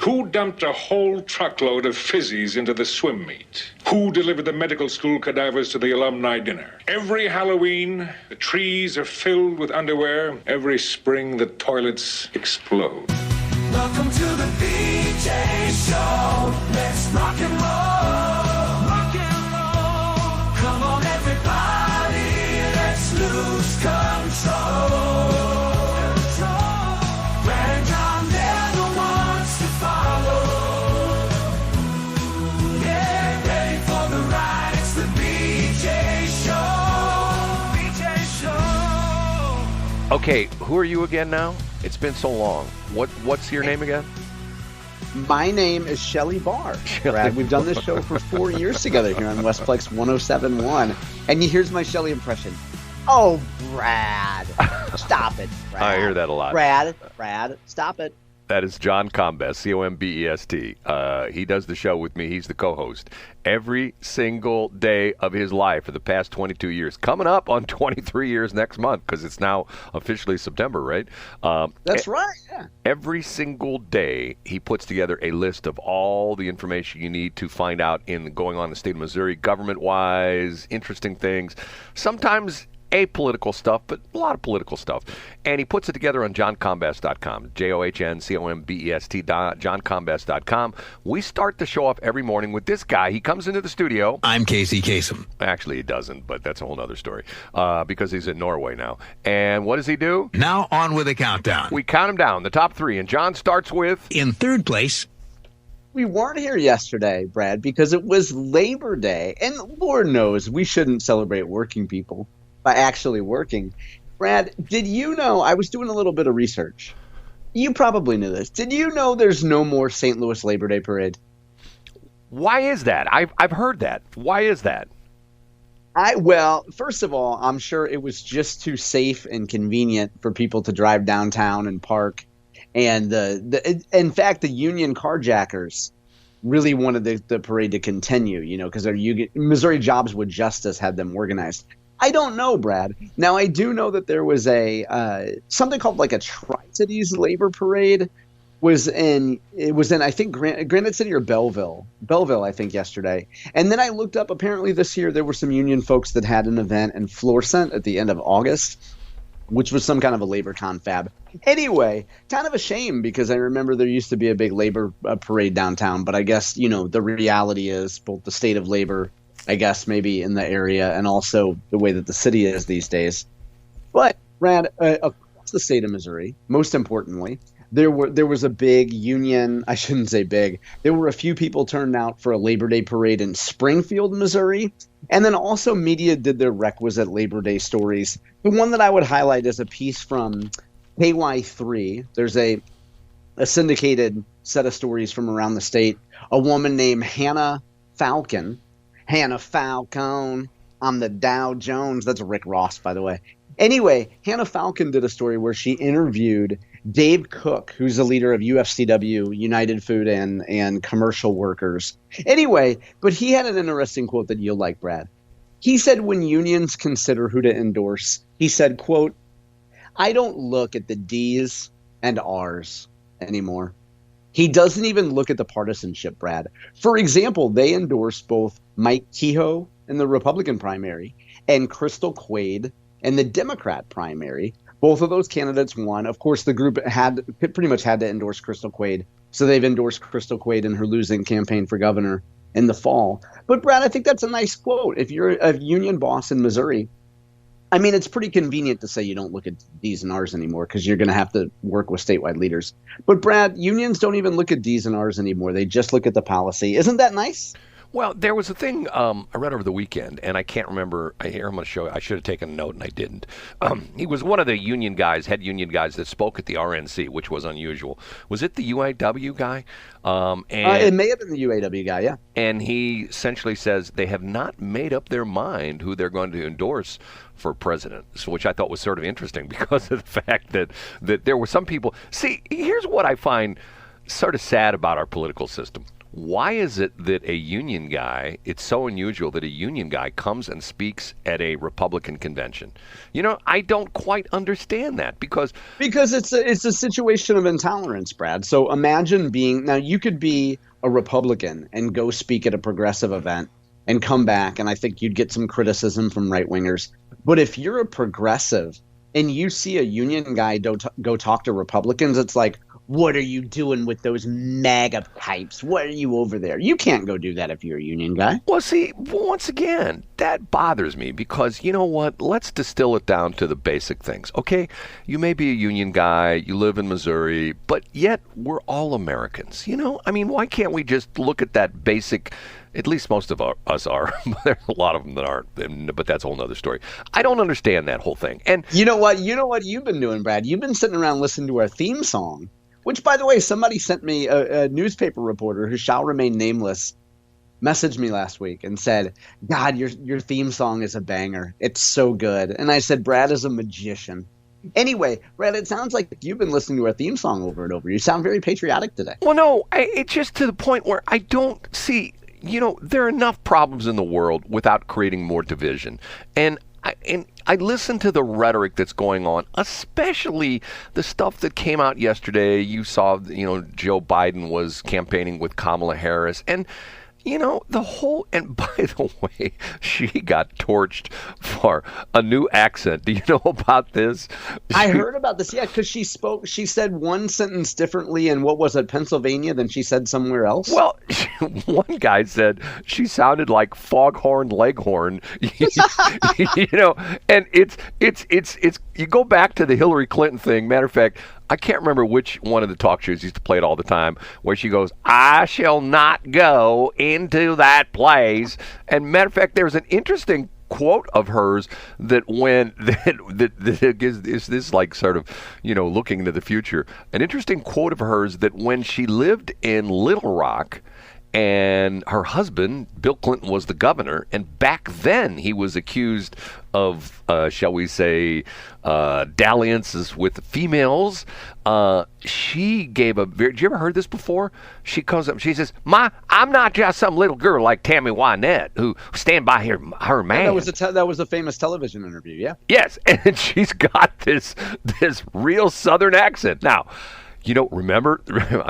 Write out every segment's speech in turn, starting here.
Who dumped a whole truckload of fizzies into the swim meet? Who delivered the medical school cadavers to the alumni dinner? Every Halloween, the trees are filled with underwear. Every spring, the toilets explode. Welcome to the BJ Show. Let's rock and roll. Rock and roll. Come on, everybody. Let's lose control. Brad John never wants to follow. Get ready for the ride. It's the BJ Show. BJ Show. Okay, who are you again now? It's been so long. What's your name again? My name is Shelley Barr. Brad, we've done this show for 4 years together here on Westplex 107.1. And here's my Shelley impression. Oh, Brad. Stop it, Brad. I hear that a lot. Brad, stop it. That is John Combest, C-O-M-B-E-S-T. He does the show with me. He's the co-host every single day of his life for the past 22 years. Coming up on 23 years next month, because it's now officially September, right? That's right, yeah. Every single day, he puts together a list of all the information you need to find out going on in the state of Missouri, government-wise, interesting things. Sometimes apolitical stuff, but a lot of political stuff. And he puts it together on johncombest.com, JOHNCOMBEST, johncombest.com. We start the show off every morning with this guy. He comes into the studio. I'm Casey Kasem. Actually, he doesn't, but that's a whole other story, because he's in Norway now. And what does he do? Now on with the countdown. We count him down, the top three, and John starts with... In third place... We weren't here yesterday, Brad, because it was Labor Day. And Lord knows we shouldn't celebrate working people by actually working. Brad, did you know, I was doing a little bit of research. You probably knew this. Did you know there's no more St. Louis Labor Day parade? Why is that? I've heard that. Why is that? Well, first of all, I'm sure it was just too safe and convenient for people to drive downtown and park. And in fact, the union carjackers really wanted the parade to continue, because Missouri Jobs with Justice had them organized. I don't know, Brad. Now, I do know that there was something called like a Tri-Cities Labor Parade. It was in I think Granite City or Belleville, I think, yesterday. And then I looked up, apparently this year there were some union folks that had an event in Florissant at the end of August, which was some kind of a labor confab. Anyway, kind of a shame, because I remember there used to be a big labor parade downtown, but I guess, the reality is both the state of labor, I guess, maybe in the area, and also the way that the city is these days. But, Brad, across the state of Missouri, most importantly, there was a big union. I shouldn't say big. There were a few people turned out for a Labor Day parade in Springfield, Missouri. And then also media did their requisite Labor Day stories. The one that I would highlight is a piece from KY3. There's a syndicated set of stories from around the state. A woman named Hannah Falcon. I'm the Dow Jones. That's Rick Ross, by the way. Anyway, Hannah Falcon did a story where she interviewed Dave Cook, who's the leader of UFCW, United Food and Commercial Workers. Anyway, but he had an interesting quote that you'll like, Brad. He said when unions consider who to endorse, he said, quote, "I don't look at the D's and R's anymore." He doesn't even look at the partisanship, Brad. For example, they endorsed both Mike Kehoe in the Republican primary and Crystal Quaid in the Democrat primary. Both of those candidates won. Of course, the group pretty much had to endorse Crystal Quaid, so they've endorsed Crystal Quaid in her losing campaign for governor in the fall. But, Brad, I think that's a nice quote. If you're a union boss in Missouri, I mean, it's pretty convenient to say you don't look at D's and R's anymore because you're going to have to work with statewide leaders. But, Brad, unions don't even look at D's and R's anymore. They just look at the policy. Isn't that nice? Well, there was a thing I read over the weekend, and I can't remember. Here, I'm going to show you. I should have taken a note, and I didn't. He was one of the union guys, head union guys, that spoke at the RNC, which was unusual. Was it the UAW guy? It may have been the UAW guy, yeah. And he essentially says they have not made up their mind who they're going to endorse for president, which I thought was sort of interesting because of the fact that there were some people. See, here's what I find sort of sad about our political system. why is it that a union guy, it's so unusual that a union guy comes and speaks at a Republican convention? I don't quite understand that because it's a situation of intolerance, Brad. So imagine now you could be a Republican and go speak at a progressive event and come back, and I think you'd get some criticism from right-wingers. But if you're a progressive and you see a union guy go talk to Republicans, it's like, what are you doing with those MAGA pipes? What are you over there? You can't go do that if you're a union guy. Well, see, once again, that bothers me because you know what? Let's distill it down to the basic things, okay? You may be a union guy, you live in Missouri, but yet we're all Americans, I mean, why can't we just look at that basic? At least most of us are. There's a lot of them that aren't, but that's a whole nother story. I don't understand that whole thing. And you know what you've been doing, Brad? You've been sitting around listening to our theme song, which, by the way, somebody sent me, a newspaper reporter who shall remain nameless, messaged me last week and said, God, your theme song is a banger. It's so good. And I said, Brad is a magician. Anyway, Brad, it sounds like you've been listening to our theme song over and over. You sound very patriotic today. Well, no, it's just to the point where I don't see, there are enough problems in the world without creating more division. And I listen to the rhetoric that's going on, especially the stuff that came out yesterday. You saw, Joe Biden was campaigning with Kamala Harris. And, the whole, and by the way, she got torched for a new accent. Do you know about this? I heard about this, yeah, because she said one sentence differently in, what was it, Pennsylvania, than she said somewhere else? Well, one guy said she sounded like Foghorn Leghorn, and it's, you go back to the Hillary Clinton thing. Matter of fact, I can't remember which one of the talk shows used to play it all the time, where she goes, I shall not go into that place. And matter of fact, there's an interesting quote of hers that when that is this like sort of, looking into the future, an interesting quote of hers that when she lived in Little Rock, and her husband, Bill Clinton, was the governor. And back then he was accused of, shall we say, dalliances with females. She gave did you ever heard this before? She comes up, she says, I'm not just some little girl like Tammy Wynette who stand by her man. That was a famous television interview, yeah? Yes, and she's got this real Southern accent. Now, remember,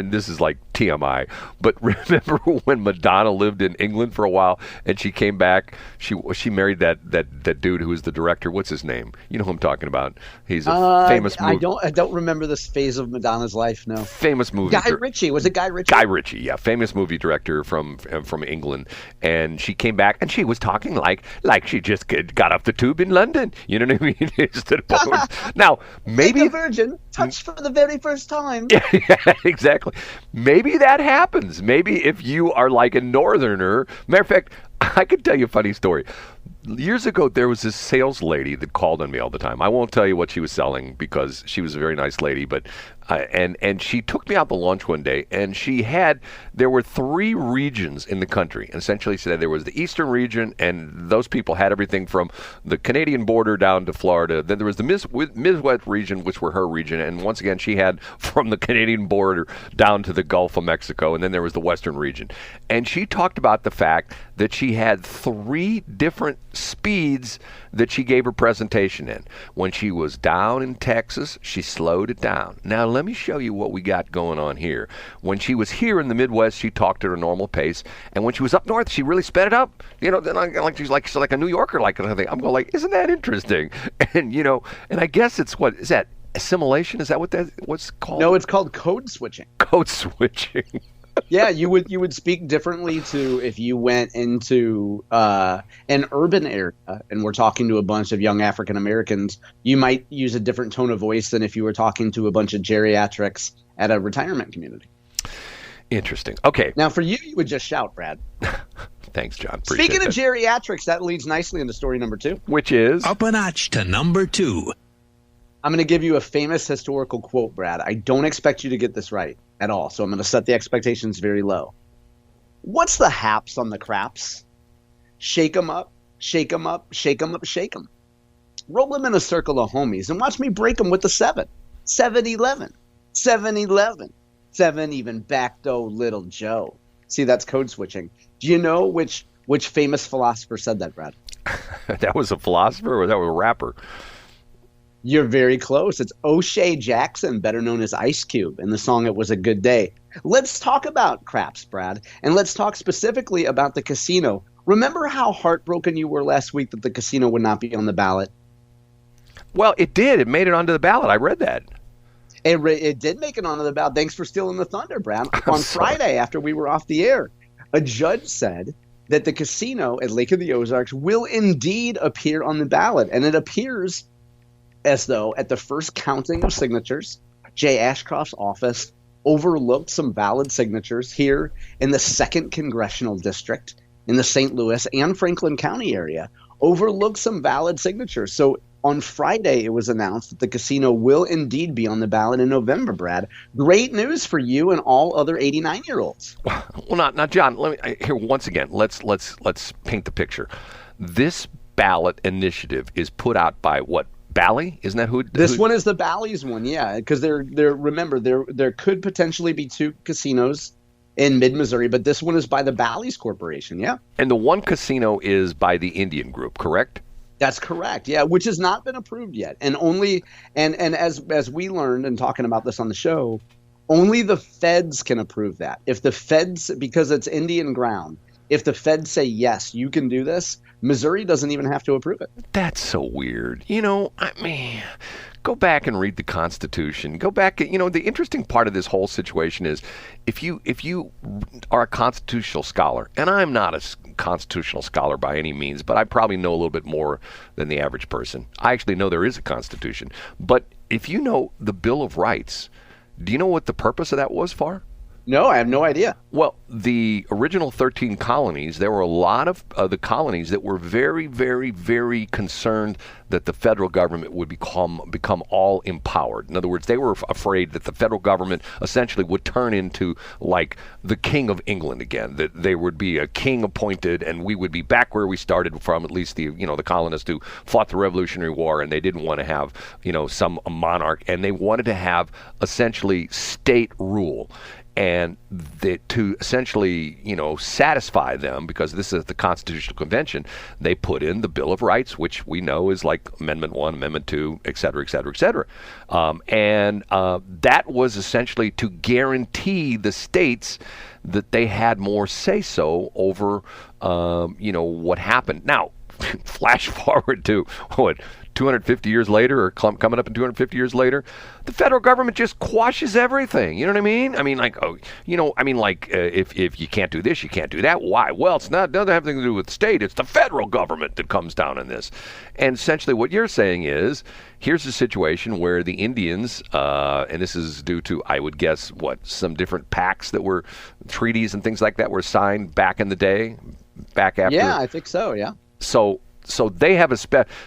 this is like TMI, but remember when Madonna lived in England for a while and she came back, she married that dude who was the director. What's his name? You know who I'm talking about. He's a famous movie. I don't remember this phase of Madonna's life, no. Famous movie. Guy Ritchie. Was it Guy Ritchie? Guy Ritchie, yeah. Famous movie director from England. And she came back and she was talking like she just got off the tube in London. You know what I mean? Now, maybe... Like a virgin, touched for the very first time. Yeah, exactly. Maybe that happens. Maybe if you are like a northerner. Matter of fact, I could tell you a funny story. Years ago, there was this sales lady that called on me all the time. I won't tell you what she was selling because she was a very nice lady, but and she took me out to lunch one day, and there were 3 regions in the country. And essentially said there was the eastern region, and those people had everything from the Canadian border down to Florida. Then there was the Midwest region, which were her region, and once again, she had from the Canadian border down to the Gulf of Mexico, and then there was the western region. And she talked about the fact that she had 3 different speeds that she gave her presentation in. When she was down in Texas, she slowed it down. Now, let me show you what we got going on here. When she was here in the Midwest, she talked at her normal pace, and when she was up north, she really sped it up. Then she's like a New Yorker, like kind of thing. I'm going like, isn't that interesting? And and I guess it's what is that assimilation? Is that what's called? No, it's called code switching. Code switching. Yeah, you would speak differently to if you went into an urban area and we're talking to a bunch of young African Americans. You might use a different tone of voice than if you were talking to a bunch of geriatrics at a retirement community. Interesting. Okay. Now, for you would just shout, Brad. Thanks, John. Speaking of geriatrics, that leads nicely into story number 2. Which is? Up a notch to number 2. I'm going to give you a famous historical quote, Brad. I don't expect you to get this right at all, so I'm going to set the expectations very low. What's the haps on the craps? Shake 'em up, shake 'em up, shake 'em up, shake 'em. Roll them in a circle of homies and watch me break them with the 7. 7-11, 7-11, 7 even back though little Joe. See, that's code switching. Do you know which famous philosopher said that, Brad? That was a philosopher, or that was a rapper? You're very close. It's O'Shea Jackson, better known as Ice Cube, in the song It Was a Good Day. Let's talk about craps, Brad, and let's talk specifically about the casino. Remember how heartbroken you were last week that the casino would not be on the ballot? Well, it did. It made it onto the ballot. I read that. It did make it onto the ballot. Thanks for stealing the thunder, Brad. On Friday, after we were off the air, a judge said that the casino at Lake of the Ozarks will indeed appear on the ballot, and it appears as though at the first counting of signatures, Jay Ashcroft's office overlooked some valid signatures here in the 2nd Congressional District in the St. Louis and Franklin County area, overlooked some valid signatures. So on Friday, it was announced that the casino will indeed be on the ballot in November, Brad. Great news for you and all other 89-year-olds. Well, not John. Let me here once again. Let's paint the picture. This ballot initiative is put out by what? Bally? Isn't that who? This one is the Bally's one, yeah, because remember there could potentially be 2 casinos in mid-Missouri, but this one is by the Bally's Corporation, yeah. And the one casino is by the Indian group, correct? That's correct, yeah, which has not been approved yet, and as we learned in talking about this on the show, only the feds can approve that. If the feds, because it's Indian ground, if the feds say yes, you can do this, Missouri doesn't even have to approve it. That's so weird. I mean, go back and read the Constitution. Go back. The interesting part of this whole situation is if you are a constitutional scholar, and I'm not a constitutional scholar by any means, but I probably know a little bit more than the average person. I actually know there is a Constitution. But if you know the Bill of Rights, do you know what the purpose of that was for? No, I have no idea. Well, the original 13 colonies, there were a lot of the colonies that were very, very, very concerned that the federal government would become all empowered. In other words, they were afraid that the federal government essentially would turn into like the King of England again, that there would be a king appointed and we would be back where we started from, at least the colonists who fought the Revolutionary War, and they didn't want to have, some monarch, and they wanted to have essentially state rule. And to essentially, satisfy them, because this is the Constitutional Convention, they put in the Bill of Rights, which we know is like Amendment 1, Amendment 2, et cetera, et cetera, et cetera. And that was essentially to guarantee the states that they had more say-so over, what happened. Now, flash forward to, 250 years later, or coming up in 250 years later, the federal government just quashes everything. You know what I mean? I mean, if you can't do this, you can't do that. Why? Well, it doesn't have anything to do with the state. It's the federal government that comes down on this. And essentially what you're saying is, here's a situation where the Indians, and this is due to, I would guess, some different pacts that were, treaties and things like that were signed back in the day, back after. Yeah, I think so, yeah. So they have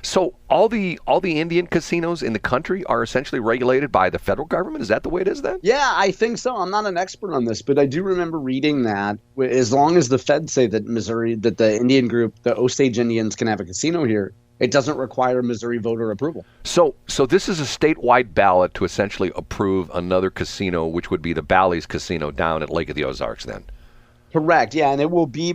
so all the Indian casinos in the country are essentially regulated by the federal government. Is that the way it is then? Yeah, I think so. I'm not an expert on this, but I do remember reading that as long as the feds say that the Indian group, the Osage Indians, can have a casino here, it doesn't require Missouri voter approval. So this is a statewide ballot to essentially approve another casino, which would be the Bally's Casino down at Lake of the Ozarks then. Correct. Yeah, and it will be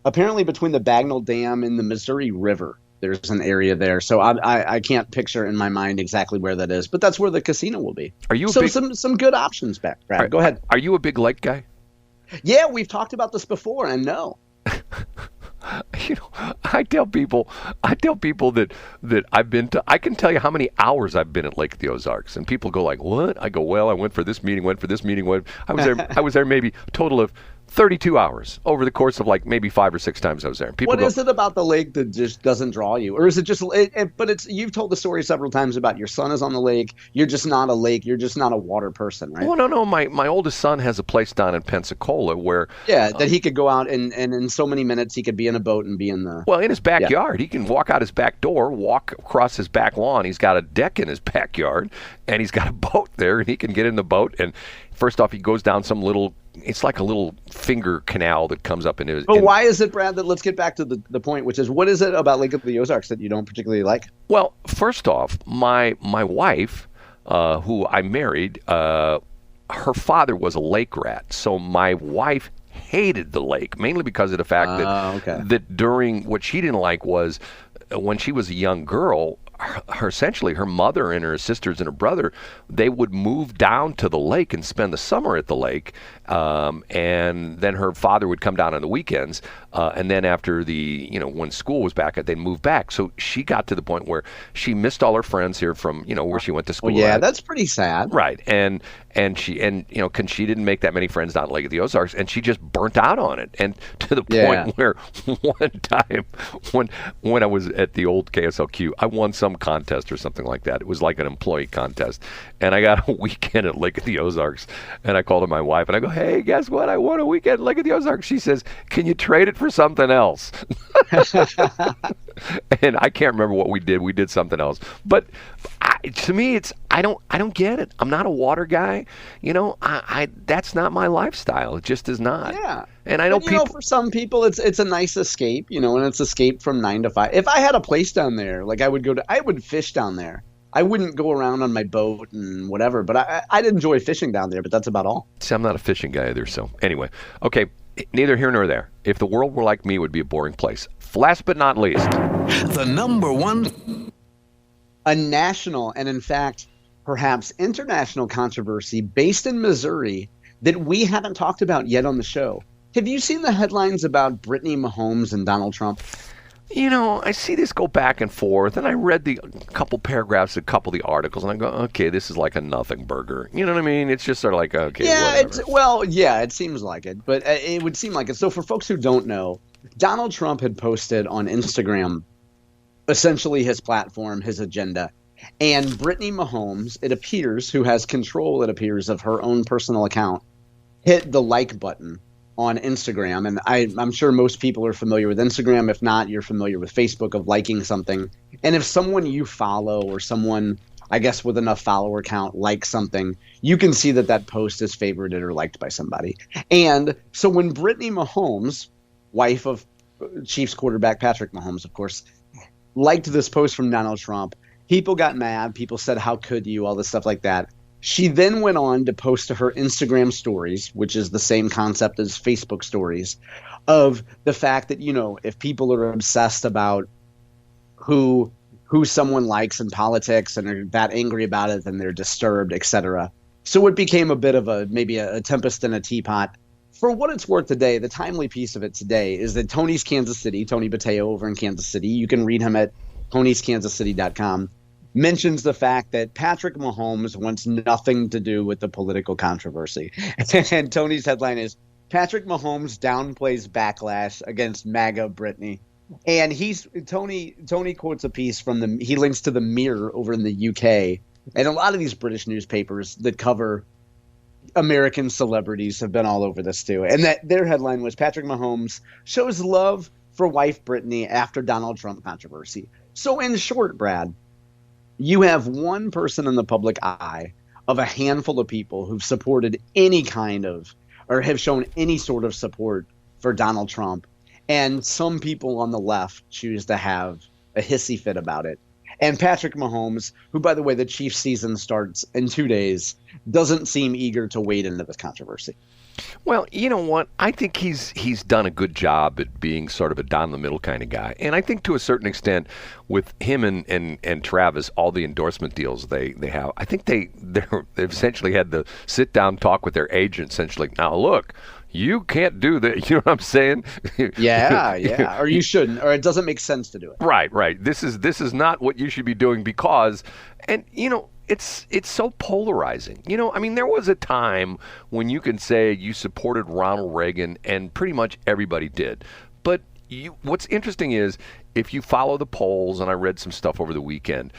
apparently between the Bagnell Dam and the Missouri River. There's an area there, so I can't picture in my mind exactly where that is, but that's where the casino will be. Are you some good options, Brad? Go ahead. Are you a big lake guy? Yeah, we've talked about this before, and no. I tell people that I've been to. I can tell you how many hours I've been at Lake of the Ozarks, and people go like, "What?" I go, "Well, I went for this meeting, I was there maybe a total of 32 hours over the course of like maybe 5 or 6 times I was there." What is it about the lake that just doesn't draw you? Or is it just you've told the story several times about your son is on the lake. You're just not a lake. You're just not a water person, right? Well, no. My oldest son has a place down in Pensacola where... Yeah, that he could go out and in so many minutes he could be in a boat and be in the... Well, in his backyard. Yeah. He can walk out his back door, walk across his back lawn. He's got a deck in his backyard, and he's got a boat there, and he can get in the boat. And first off, he goes down some little... It's like a little finger canal that comes up in his... But why is it, Brad, let's get back to the point, which is, what is it about Lake of the Ozarks that you don't particularly like? Well, first off, my wife, who I married, her father was a lake rat. So my wife hated the lake, mainly because of the fact that during what she didn't like was when she was a young girl, essentially her mother and her sisters and her brother, they would move down to the lake and spend the summer at the lake, and then her father would come down on the weekends, and then after when school was back, they'd move back. So she got to the point where she missed all her friends here from where she went to school. Well, yeah, that's pretty sad. Right, and she didn't make that many friends down at Lake of the Ozarks, and she just burnt out on it, and to the point where one time when I was at the old KSLQ, I won some contest or something like that. It was like an employee contest, and I got a weekend at Lake of the Ozarks, and I called to my wife and I go, hey, guess what? I won a weekend at Lake of the Ozarks. She says, can you trade it for something else? And I can't remember what we did. We did something else, but to me, I don't get it. I'm not a water guy. That's not my lifestyle. It just is not. Yeah. And I know people. For some people, it's a nice escape. And it's escape from 9 to 5. If I had a place down there, like I would fish down there. I wouldn't go around on my boat and whatever, but I'd enjoy fishing down there. But that's about all. See, I'm not a fishing guy either. So anyway, okay. Neither here nor there. If the world were like me, it would be a boring place. Last but not least, the number one. A national and, in fact, perhaps international controversy based in Missouri that we haven't talked about yet on the show. Have you seen the headlines about Brittany Mahomes and Donald Trump? I see this go back and forth, and I read the couple paragraphs, a couple of the articles, and I go, okay, this is like a nothing burger. You know what I mean? It's just sort of like, okay, whatever. It seems like it, but it would seem like it. So for folks who don't know, Donald Trump had posted on Instagram essentially his platform, his agenda, and Brittany Mahomes, it appears, who has control, it appears, of her own personal account, hit the like button on Instagram. And I'm sure most people are familiar with Instagram. If not, you're familiar with Facebook, of liking something. And if someone you follow or someone, I guess, with enough follower count likes something, you can see that post is favorited or liked by somebody. And so when Brittany Mahomes, wife of Chiefs quarterback Patrick Mahomes, of course, liked this post from Donald Trump, people got mad. People said, how could you? All this stuff like that. She then went on to post to her Instagram stories, which is the same concept as Facebook stories, of the fact that, if people are obsessed about who someone likes in politics and are that angry about it, then they're disturbed, etc. So it became a bit of maybe a tempest in a teapot. For what it's worth today, the timely piece of it today is that Tony's Kansas City, Tony Bateo over in Kansas City, you can read him at tonyskansascity.com, mentions the fact that Patrick Mahomes wants nothing to do with the political controversy. And Tony's headline is, Patrick Mahomes downplays backlash against MAGA Brittany. And Tony quotes a piece from he links to the Mirror over in the UK. And a lot of these British newspapers that cover American celebrities have been all over this too. And that their headline was, Patrick Mahomes shows love for wife Brittany after Donald Trump controversy. So in short, Brad, you have one person in the public eye of a handful of people who've supported any kind of, or have shown any sort of support for Donald Trump. And some people on the left choose to have a hissy fit about it. And Patrick Mahomes, who, by the way, the Chiefs season starts in 2 days, doesn't seem eager to wade into this controversy. Well, you know what? I think he's done a good job at being sort of a down the middle kind of guy. And I think to a certain extent with him and Travis, all the endorsement deals they have, I think they've essentially had the sit down talk with their agent, essentially. Now, look, you can't do that. You know what I'm saying? Yeah. Or you shouldn't, or it doesn't make sense to do it. Right. This is not what you should be doing because, and it's so polarizing. There was a time when you can say you supported Ronald Reagan, and pretty much everybody did. But what's interesting is if you follow the polls, and I read some stuff over the weekend,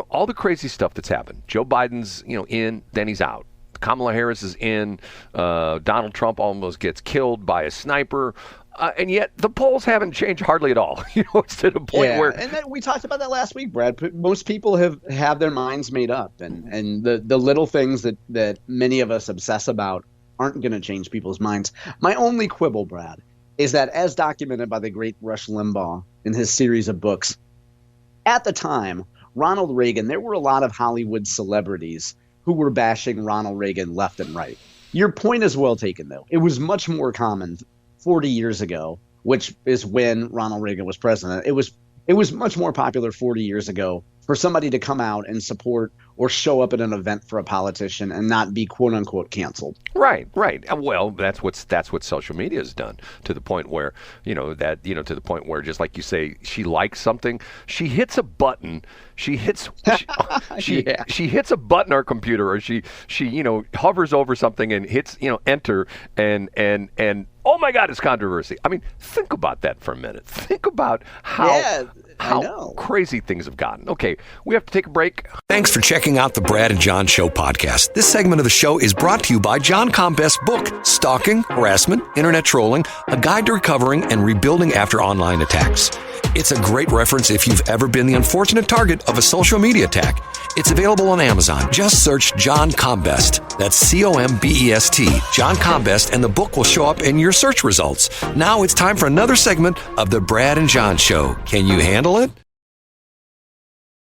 all the crazy stuff that's happened. Joe Biden's, in, then he's out. Kamala Harris is in. Donald Trump almost gets killed by a sniper. And yet the polls haven't changed hardly at all. It's to the point where... And then we talked about that last week, Brad. Most people have their minds made up. And the little things that many of us obsess about aren't going to change people's minds. My only quibble, Brad, is that as documented by the great Rush Limbaugh in his series of books, at the time, Ronald Reagan, there were a lot of Hollywood celebrities who were bashing Ronald Reagan left and right. Your point is well taken, though. It was much more common 40 years ago, which is when Ronald Reagan was president. It was much more popular 40 years ago for somebody to come out and support or show up at an event for a politician and not be quote unquote canceled. Right. Well, that's what social media has done, to the point where, to the point where, just like you say, she likes something, she hits a button, she hits a button on her computer, or she hovers over something and hits, enter, and oh my God, it's controversy. I mean, think about that for a minute. Think about how crazy things have gotten. Okay, we have to take a break. Thanks for checking out the Brad and John Show podcast. This segment of the show is brought to you by John Combest's book, Stalking, Harassment, Internet Trolling, A Guide to Recovering and Rebuilding After Online Attacks. It's a great reference if you've ever been the unfortunate target of a social media attack. It's available on Amazon. Just search John Combest. That's Combest, John Combest, and the book will show up in your search results. Now it's time for another segment of the Brad and John Show. Can you handle it?